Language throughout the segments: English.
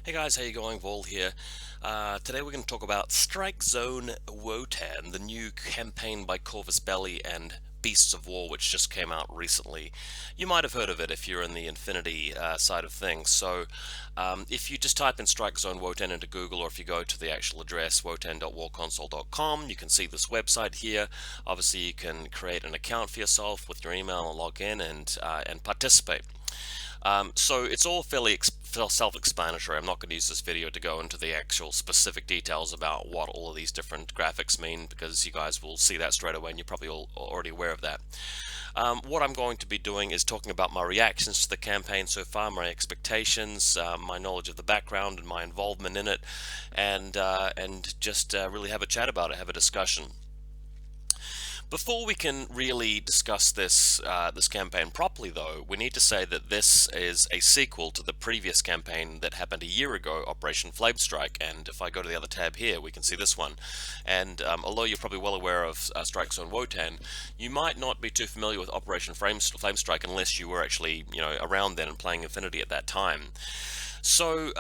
Hey guys, how you going? Vaul here. Today we're going to talk about Strikezone Wotan, the new campaign by Corvus Belli and Beasts of War, which just came out recently. You might have heard of it if you're in the Infinity side of things. If you just type in Strikezone Wotan into Google, or if you go to the actual address wotan.warconsole.com, you can see this website here. Obviously, you can create an account for yourself with your email and log in and participate. So it's all fairly self-explanatory. I'm not going to use this video to go into the actual specific details about what all of these different graphics mean, because you guys will see that straight away and you're probably all already aware of that. What I'm going to be doing is talking about my reactions to the campaign so far, my expectations, my knowledge of the background and my involvement in it, and just really have a chat about it, have a discussion. Before we can really discuss this campaign properly, though, we need to say that this is a sequel to the previous campaign that happened a year ago, Operation Flamestrike. And if I go to the other tab here, we can see this one. And although you're probably well aware of Strikezone Wotan, you might not be too familiar with Operation Flamestrike unless you were actually, around then and playing Infinity at that time. So,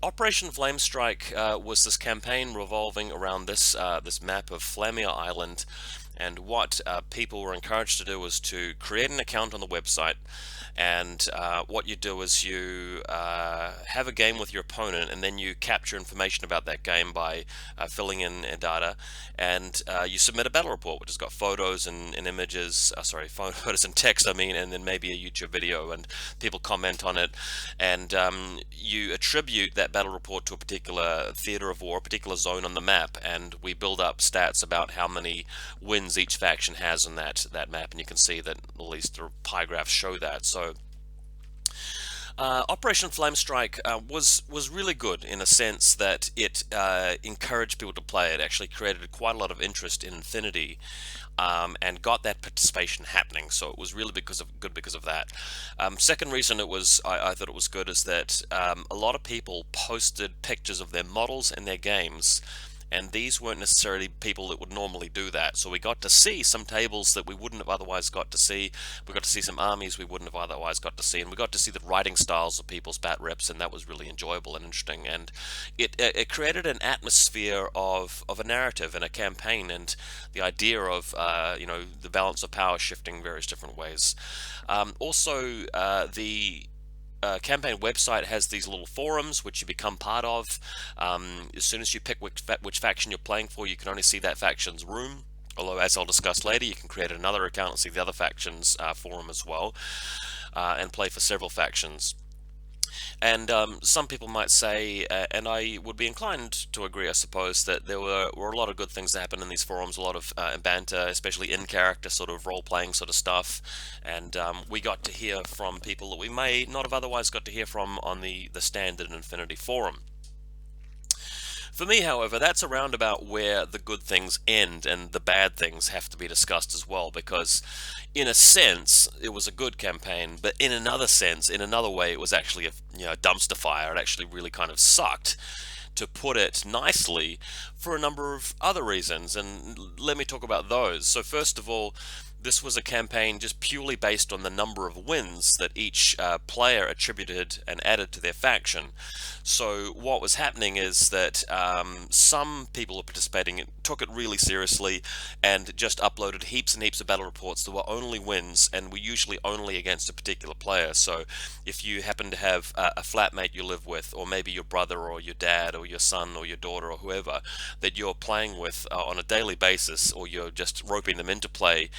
Operation Flamestrike was this campaign revolving around this map of Flamia Island, and what people were encouraged to do was to create an account on the website, and what you do is you have a game with your opponent, and then you capture information about that game by filling in data, and you submit a battle report, which has got photos and images, photos and text, and then maybe a YouTube video, and people comment on it, and you attribute that battle report to a particular theater of war, a particular zone on the map, and we build up stats about how many wins each faction has on that map, and you can see that at least the pie graphs show that. So Operation Flamestrike was really good in a sense that it encouraged people to play. It actually created quite a lot of interest in Infinity, and got that participation happening. So it was really good because of that. Second reason I thought it was good is that a lot of people posted pictures of their models and their games, and these weren't necessarily people that would normally do that. So we got to see some tables that we wouldn't have otherwise got to see. We got to see some armies we wouldn't have otherwise got to see, and we got to see the writing styles of people's bat reps, and that was really enjoyable and interesting. And it created an atmosphere of a narrative and a campaign, and the idea of the balance of power shifting various different ways. Also, the campaign website has these little forums which you become part of. As soon as you pick which faction you're playing for, you can only see that faction's room. Although, as I'll discuss later, you can create another account and see the other faction's forum as well, and play for several factions. And some people might say, and I would be inclined to agree, I suppose, that there were a lot of good things that happened in these forums, a lot of banter, especially in-character sort of role-playing sort of stuff, and we got to hear from people that we may not have otherwise got to hear from on the Standard Infinity forum. For me, however, that's around about where the good things end and the bad things have to be discussed as well, because in a sense it was a good campaign, but in another sense, in another way, it was actually a dumpster fire. It actually really kind of sucked, to put it nicely, for a number of other reasons, and let me talk about those. So first of all, this was a campaign just purely based on the number of wins that each player attributed and added to their faction. So what was happening is that some people who were participating took it really seriously and just uploaded heaps and heaps of battle reports that were only wins, and were usually only against a particular player. So if you happen to have a flatmate you live with, or maybe your brother or your dad or your son or your daughter or whoever that you're playing with on a daily basis, or you're just roping them into play,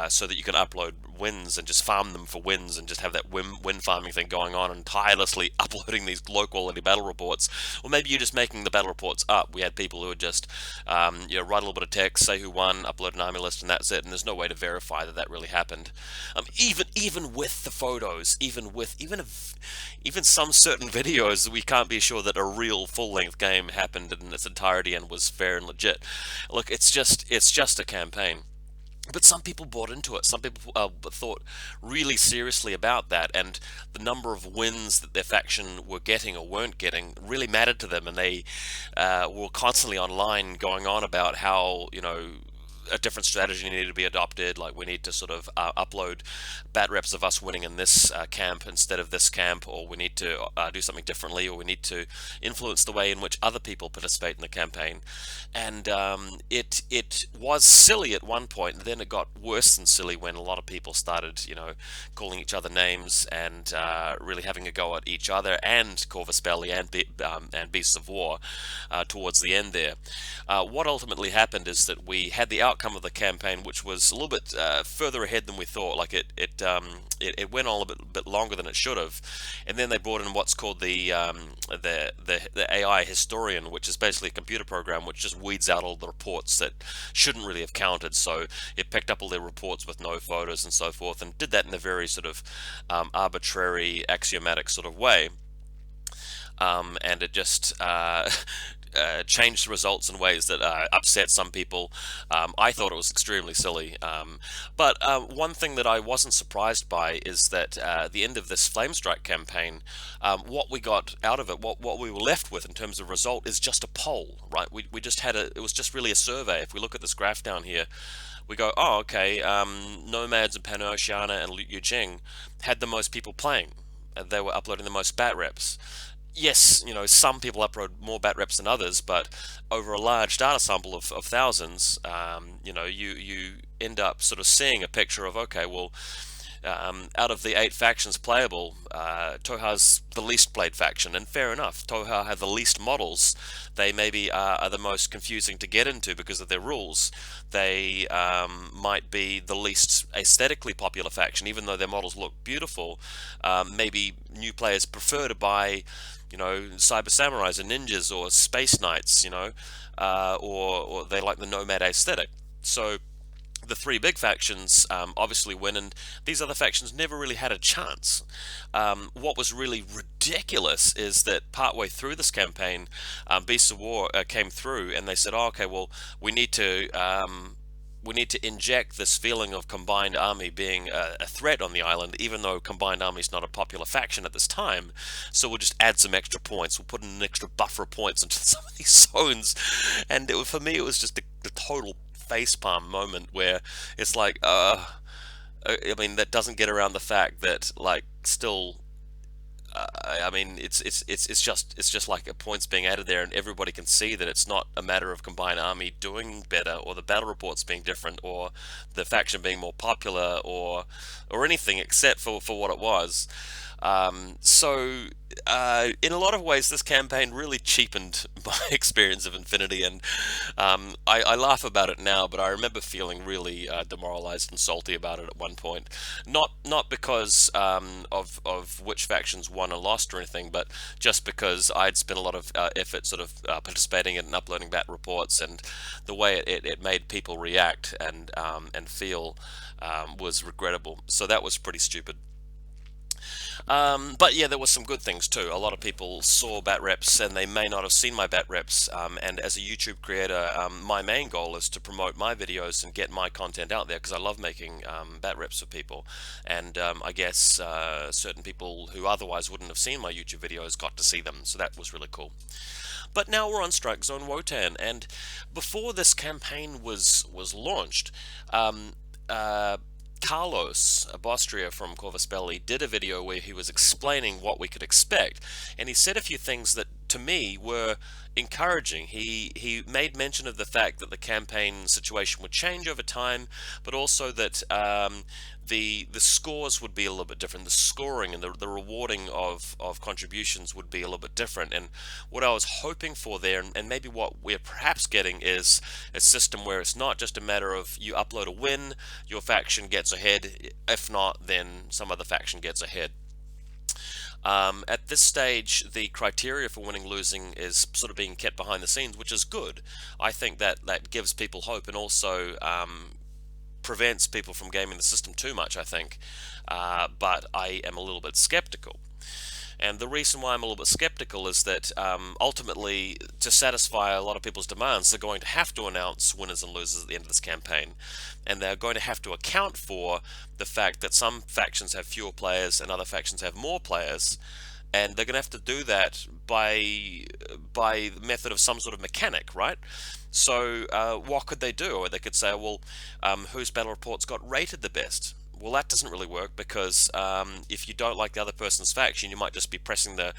so that you can upload wins and just farm them for wins and just have that win farming thing going on, and tirelessly uploading these low quality battle reports. Or maybe you're just making the battle reports up. We had people who would just write a little bit of text, say who won, upload an army list, and that's it, and there's no way to verify that really happened. Even with the photos, even some certain videos, we can't be sure that a real full-length game happened in its entirety and was fair and legit. Look, it's just a campaign. But some people bought into it. Some people thought really seriously about that, and the number of wins that their faction were getting or weren't getting really mattered to them, and they were constantly online going on about how a different strategy needed to be adopted. Like we need to sort of upload bat reps of us winning in this camp instead of this camp, or we need to do something differently, or we need to influence the way in which other people participate in the campaign. And it was silly at one point, and then it got worse than silly when a lot of people started, calling each other names and really having a go at each other and Corvus Belli and Beasts of War towards the end there. What ultimately happened is that we had the outcome of the campaign, which was a little bit further ahead than we thought. Like it went on a bit longer than it should have, and then they brought in what's called the AI historian, which is basically a computer program which just weeds out all the reports that shouldn't really have counted. So it picked up all their reports with no photos and so forth, and did that in a very sort of arbitrary, axiomatic sort of way. And it just changed the results in ways that upset some people. I thought it was extremely silly. But one thing that I wasn't surprised by is that at the end of this Flame Strike campaign, what we got out of it, what we were left with in terms of result, is just a poll, right? We just had it was just really a survey. If we look at this graph down here, we go, oh, okay, Nomads and Panoceana and Yujing had the most people playing. They were uploading the most bat reps. Yes, some people upload more bat reps than others, but over a large data sample of thousands, you end up sort of seeing a picture of, okay, well, out of the 8 factions playable, Toha's the least played faction, and fair enough. Toha have the least models. They maybe are the most confusing to get into because of their rules. They might be the least aesthetically popular faction, even though their models look beautiful. Maybe new players prefer to buy, cyber samurais and ninjas or space knights, or they like the nomad aesthetic. So the 3 big factions obviously win, and these other factions never really had a chance. What was really ridiculous is that partway through this campaign, Beasts of War came through, and they said, oh, okay, well, we need to inject this feeling of Combined Army being a threat on the island, even though Combined Army is not a popular faction at this time. So we'll just add some extra points. We'll put in an extra buffer of points into some of these zones. And for me, it was just the total facepalm moment where it's like, I mean, that doesn't get around the fact that, like, still, I mean, it's just like a points being added there, and everybody can see that it's not a matter of Combined Army doing better, or the battle reports being different, or the faction being more popular, or anything except for what it was. So in a lot of ways, this campaign really cheapened my experience of Infinity, and I laugh about it now, but I remember feeling really demoralized and salty about it at one point. Not because of which factions won or lost or anything, but just because I'd spent a lot of effort sort of participating in and uploading bat reports, and the way it made people react and feel was regrettable. So that was pretty stupid. But yeah, there were some good things too. A lot of people saw bat reps and they may not have seen my bat reps. And as a YouTube creator, my main goal is to promote my videos and get my content out there, because I love making bat reps for people. And I guess certain people who otherwise wouldn't have seen my YouTube videos got to see them. So that was really cool. But now we're on Strikezone Wotan, and before this campaign was launched, Carlos Bostria from Corvus Belli did a video where he was explaining what we could expect, and he said a few things that to me were encouraging. He made mention of the fact that the campaign situation would change over time, but also that the scores would be a little bit different. The scoring and the rewarding of contributions would be a little bit different. And what I was hoping for there, and maybe what we're perhaps getting, is a system where it's not just a matter of you upload a win, your faction gets ahead. If not, then some other faction gets ahead. At this stage, the criteria for winning losing is sort of being kept behind the scenes, which is good. I think that gives people hope, and also prevents people from gaming the system too much, I think. But I am a little bit skeptical. And the reason why I'm a little bit skeptical is that ultimately, to satisfy a lot of people's demands, they're going to have to announce winners and losers at the end of this campaign. And they're going to have to account for the fact that some factions have fewer players and other factions have more players. And they're going to have to do that by by the method of some sort of mechanic, right? So what could they do? Or they could say, well, whose battle reports got rated the best? Well, that doesn't really work, because if you don't like the other person's faction, you might just be pressing the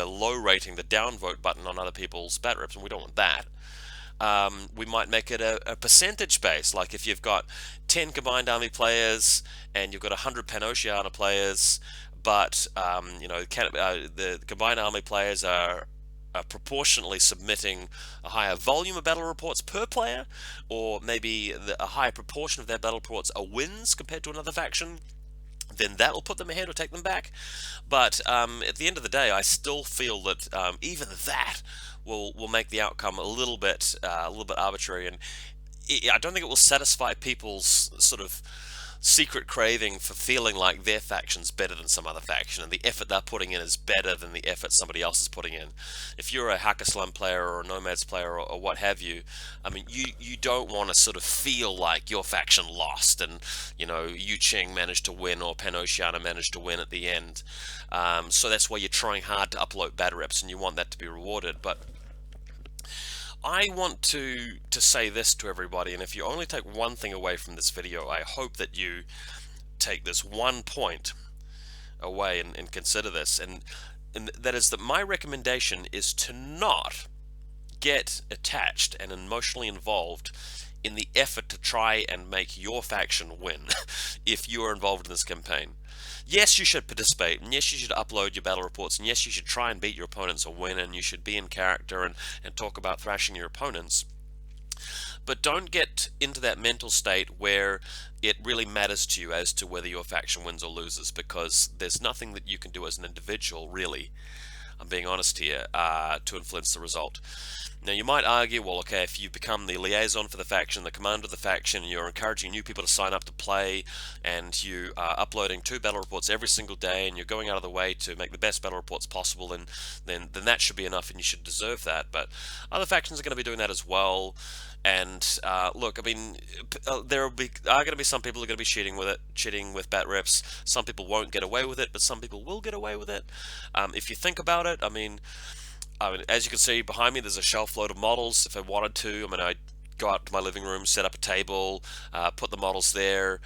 low rating, the downvote button on other people's battle reps, and we don't want that. We might make it a percentage base, like if you've got 10 combined army players and you've got 100 Pan-Oceania players, but the combined army players are proportionately submitting a higher volume of battle reports per player, or maybe a higher proportion of their battle reports are wins compared to another faction, then that will put them ahead or take them back. But at the end of the day, I still feel that even that will make the outcome a little bit arbitrary, and I don't think it will satisfy people's sort of secret craving for feeling like their faction's better than some other faction, and the effort they're putting in is better than the effort somebody else is putting in. If you're a Hacker-Slum player or a Nomads player, or what have you, I mean, you don't want to sort of feel like your faction lost and, Yu Ching managed to win or Pan-Oceania managed to win at the end. So that's why you're trying hard to upload battle reps, and you want that to be rewarded. But I want to say this to everybody, and if you only take one thing away from this video, I hope that you take this one point away and consider this, and that is that my recommendation is to not get attached and emotionally involved in the effort to try and make your faction win if you are involved in this campaign. Yes, you should participate, and yes, you should upload your battle reports, and yes, you should try and beat your opponents or win, and you should be in character and talk about thrashing your opponents. But don't get into that mental state where it really matters to you as to whether your faction wins or loses, because there's nothing that you can do as an individual, really, I'm being honest here, to influence the result. Now, you might argue, well, okay, if you become the liaison for the faction, the commander of the faction, and you're encouraging new people to sign up to play, and you are uploading 2 battle reports every single day, and you're going out of the way to make the best battle reports possible, then that should be enough, and you should deserve that. But other factions are going to be doing that as well. And look, I mean, there are going to be some people who are going to be cheating with bat reps. Some people won't get away with it, but some people will get away with it. If you think about it, I mean, as you can see behind me, there's a shelf load of models. If I wanted to, I'd go out to my living room, set up a table, put the models there,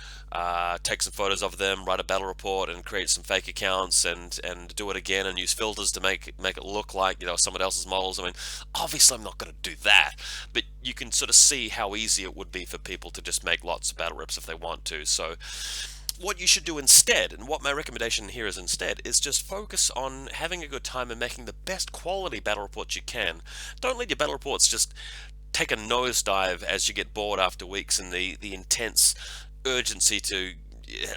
take some photos of them, write a battle report, and create some fake accounts, and do it again, and use filters to make it look like someone else's models. I mean, obviously I'm not going to do that, but you can sort of see how easy it would be for people to just make lots of battle reps if they want to. So what you should do instead, and what my recommendation here is instead, is just focus on having a good time and making the best quality battle reports you can. Don't let your battle reports just take a nosedive as you get bored after weeks and the intense urgency to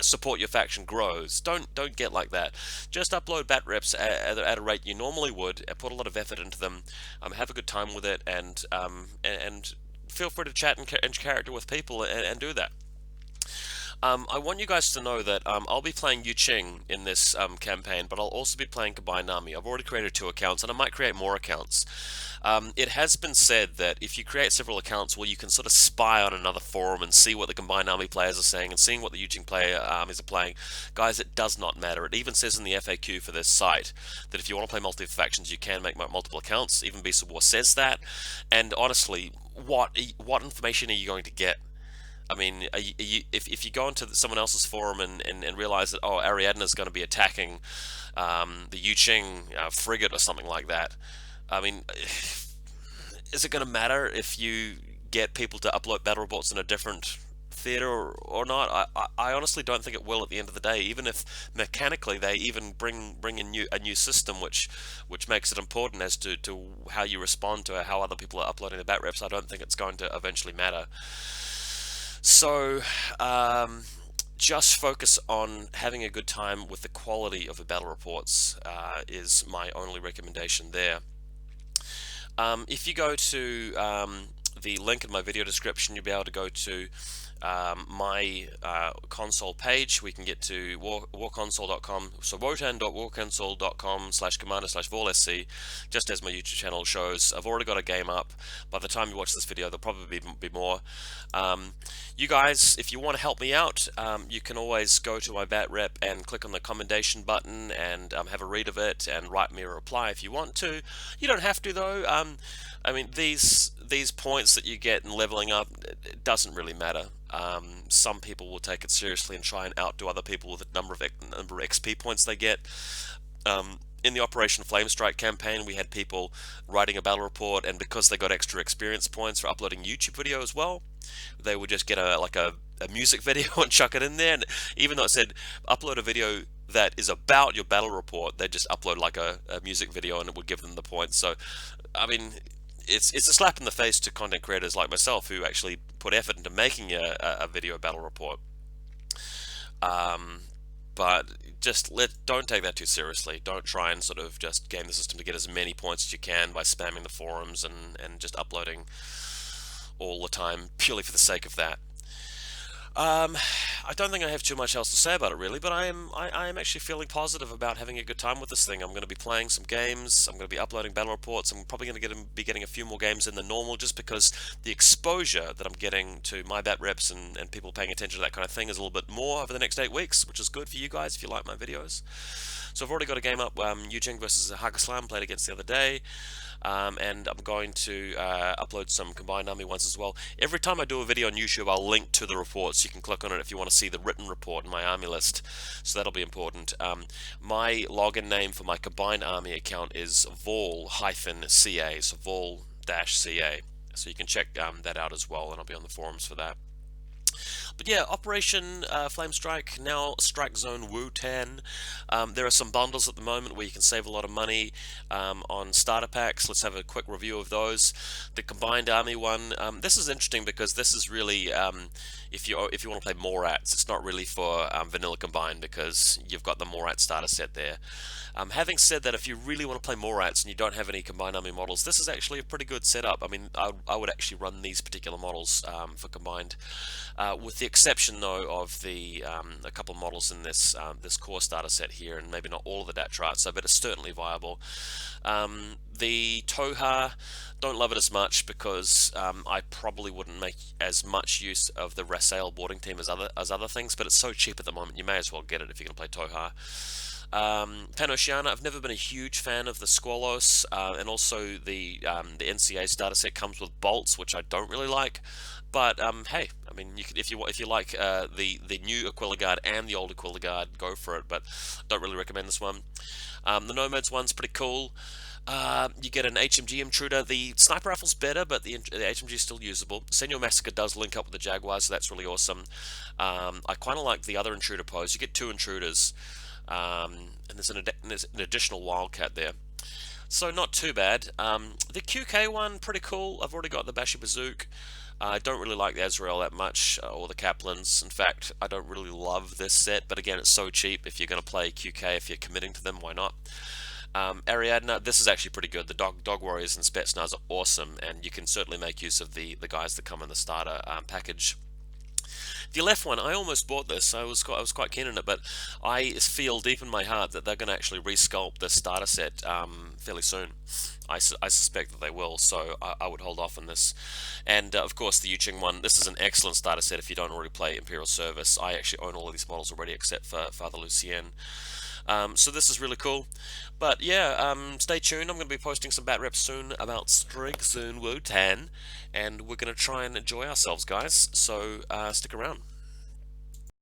support your faction grows. Don't get like that. Just upload bat reps at a rate you normally would, and put a lot of effort into them. Have a good time with it, and feel free to chat and character with people and do that. I want you guys to know that I'll be playing Yu Ching in this campaign, but I'll also be playing Combined Army. I've already created 2 accounts, and I might create more accounts. It has been said that if you create several accounts, well, you can sort of spy on another forum and see what the Combined Army players are saying and seeing what the Yu Ching armies are playing. Guys, it does not matter. It even says in the FAQ for this site that if you want to play multiple factions, you can make multiple accounts. Even Beast of War says that. And honestly, what information are you going to get? I mean, if you go into someone else's forum and realize that, oh, Ariadna's going to be attacking the Yu Ching frigate or something like that, I mean, is it going to matter if you get people to upload battle reports in a different theater or not? I honestly don't think it will at the end of the day, even if mechanically they even bring a new system which makes it important as to how you respond to how other people are uploading the bat reps. I don't think it's going to eventually matter. So just focus on having a good time with the quality of the battle reports is my only recommendation there. If you go to the link in my video description, you'll be able to go to my console page. We can get to warconsole.com, so wotan.warconsole.com/commander/VaulSC, just as my YouTube channel shows. I've already got a game up. By the time you watch this video, there'll probably be more. You guys, if you want to help me out, you can always go to my bat rep and click on the commendation button and have a read of it and write me a reply if you want to. You don't have to, though. I mean, these points that you get in leveling up, it doesn't really matter. Some people will take it seriously and try and outdo other people with the number of XP points they get. In the Operation Flamestrike campaign, we had people writing a battle report, and because they got extra experience points for uploading YouTube video as well, they would just get a music video and chuck it in there. And even though it said upload a video that is about your battle report, they just upload like a music video and it would give them the points. So, I mean, it's a slap in the face to content creators like myself who actually put effort into making a video battle report. But just don't take that too seriously. Don't try and sort of just game the system to get as many points as you can by spamming the forums and just uploading all the time purely for the sake of that. I don't think I have too much else to say about it really, but I am actually feeling positive about having a good time with this thing. I'm going to be playing some games, I'm going to be uploading battle reports, I'm probably going to be getting a few more games in than normal just because the exposure that I'm getting to my bat reps and people paying attention to that kind of thing is a little bit more over the next 8 weeks, which is good for you guys if you like my videos. So I've already got a game up, Yujing versus Hakaslam, played against the other day. And I'm going to upload some combined army ones as well. Every time I do a video on YouTube, I'll link to the reports. You can click on it if you want to see the written report in my army list, so that'll be important. My login name for my combined army account is Vaul-CA, so Vaul-CA. So you can check that out as well, and I'll be on the forums for that. But yeah, Operation Flamestrike, now Strikezone Wotan. There are some bundles at the moment where you can save a lot of money on starter packs. Let's have a quick review of those. The combined army one, this is interesting because this is really, if you want to play Morats, it's not really for vanilla combined because you've got the Morat starter set there. Having said that, if you really want to play Morats and you don't have any combined army models, this is actually a pretty good setup. I mean, I would actually run these particular models for combined, with the exception though of the a couple of models in this this core starter set here, and maybe not all of the Datrats, so but it's certainly viable. The Toha, don't love it as much because I probably wouldn't make as much use of the Rasail boarding team as other things, but it's so cheap at the moment, you may as well get it if you're going to play Toha. Pan-Oceania, I've never been a huge fan of the Squalos, and also the NCA starter set comes with bolts, which I don't really like. But hey, I mean, if you like the new Aquila Guard and the old Aquila Guard, go for it. But don't really recommend this one. The Nomads one's pretty cool. You get an HMG intruder. The sniper rifle's better, but the HMG is still usable. Senior Massacre does link up with the Jaguars, so that's really awesome. I kind of like the other intruder pose. You get 2 intruders. And there's an additional Wildcat there, so not too bad. The QK one, pretty cool. I've already got the Bashi Bazook. I don't really like the Azrael that much, or the Kaplans. In fact, I don't really love this set, but again, it's so cheap. If you're going to play QK, if you're committing to them, why not? Ariadna, this is actually pretty good. The Dog Warriors and Spetsnaz are awesome, and you can certainly make use of the guys that come in the starter package. The left one, I almost bought this. I was quite keen on it, but I feel deep in my heart that they're going to actually resculpt the starter set fairly soon. I suspect that they will, so I would hold off on this. And of course, the Yuching one. This is an excellent starter set if you don't already play Imperial Service. I actually own all of these models already, except for Father Lucien. So this is really cool. But yeah, stay tuned. I'm going to be posting some bat reps soon about Strikezone Wotan, and we're going to try and enjoy ourselves, guys. So stick around.